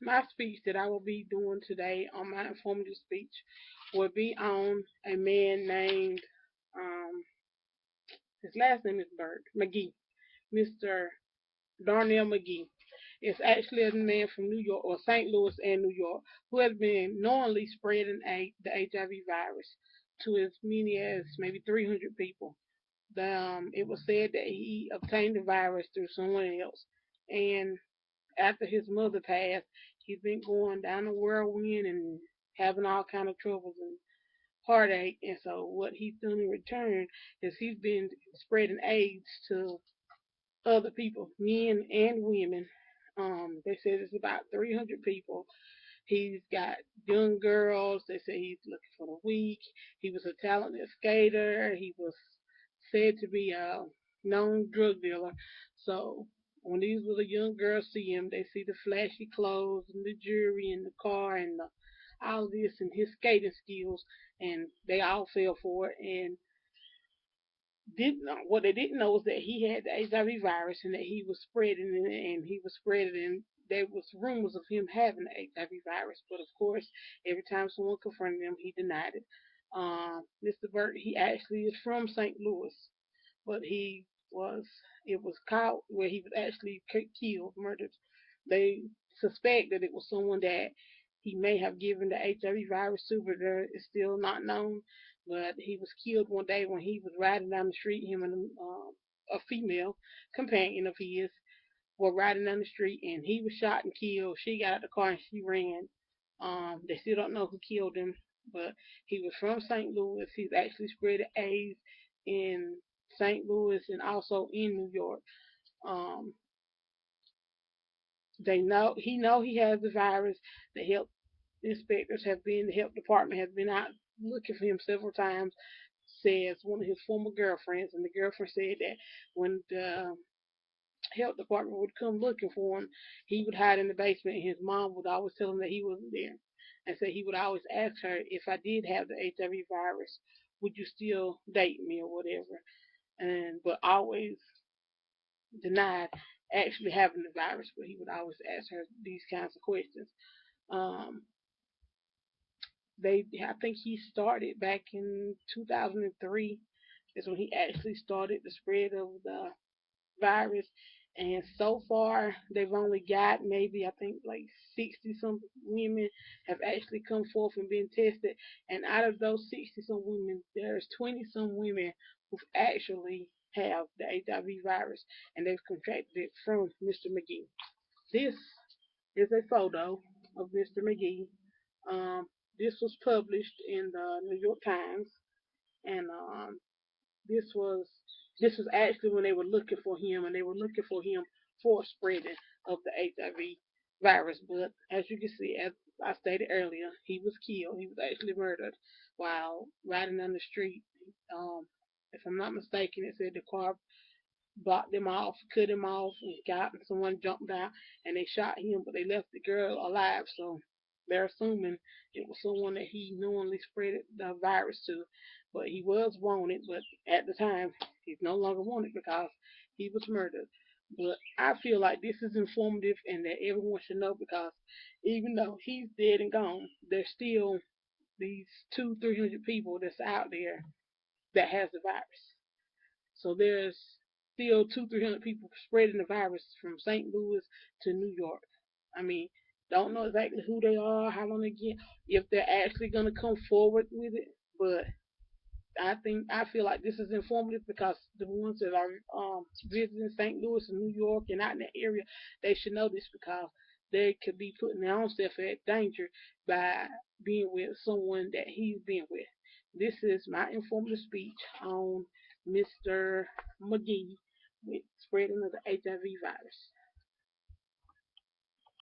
My speech that I will be doing today on my informative speech will be on a man named, um, his last name is Bird, McGee, Mr. Darnell McGee. Is actually a man from New York or St. Louis and New York who has been knowingly spreading the HIV virus to as many as maybe 300 people. It was said that he obtained the virus through someone else, and after his mother passed, he's been going down the whirlwind and having all kind of troubles and heartache. And so what he's done in return is he's been spreading AIDS to other people, men and women. They said it's about 300 people. He's got young girls. They say he's looking for the weak. He was a talented skater. He was said to be a known drug dealer. So when these little young girls see him, they see the flashy clothes and the jewelry and the car and all this and his skating skills, and they all fell for it. And didn't know what they didn't know was that he had the HIV virus and that he was spreading it, and he was spreading it. And there was rumors of him having the HIV virus, but of course, every time someone confronted him, he denied it. Mr. Burt, he actually is from St. Louis, but he was it was caught where he was actually killed, murdered. They suspect that it was someone that he may have given the HIV virus to, but it's still not known. But he was killed one day when he was riding down the street. Him and a female companion of his were riding down the street, and he was shot and killed. She got out of the car and she ran. They still don't know who killed him, but he was from St. Louis. He's actually spread AIDS in St. Louis and also in New York. Um, they know he has the virus. The health inspectors have been, the health department has been out looking for him several times. Says one of his former girlfriends, and the girlfriend said that when the health department would come looking for him, he would hide in the basement, and his mom would always tell him that he wasn't there, and so he would always ask her, if I did have the HIV virus, would you still date me or whatever, and but always denied actually having the virus, but he would always ask her these kinds of questions. Um, I think he started back in 2003 is when he actually started the spread of the virus. And so far, they've only got maybe, I think, like 60 some women have actually come forth and been tested. And out of those 60 some women, there's 20 some women who actually have the HIV virus and they've contracted it from Mr. McGee. This is a photo of Mr. McGee. Um, this was published in the New York Times, and this was this was actually when they were looking for him, and they were looking for him for spreading of the HIV virus. But as you can see, as I stated earlier, he was killed. He was actually murdered while riding down the street. Um, if I'm not mistaken, it said the car blocked them off, cut him off, and someone jumped out and they shot him, but they left the girl alive. So they're assuming it was someone that he knowingly spread the virus to. But he was wanted, but at the time he's no longer wanted because he was murdered. But I feel like this is informative and that everyone should know because even though he's dead and gone, there's still these 300 people that's out there that has the virus. So there's still 300 people spreading the virus from St. Louis to New York. I mean, don't know exactly who they are, how long they get, if they're actually gonna come forward with it. But I feel like this is informative because the ones that are visiting St. Louis and New York and out in that area, they should know this because they could be putting their own self at danger by being with someone that he's been with. This is my informative speech on Mr. McGee with spreading of the HIV virus.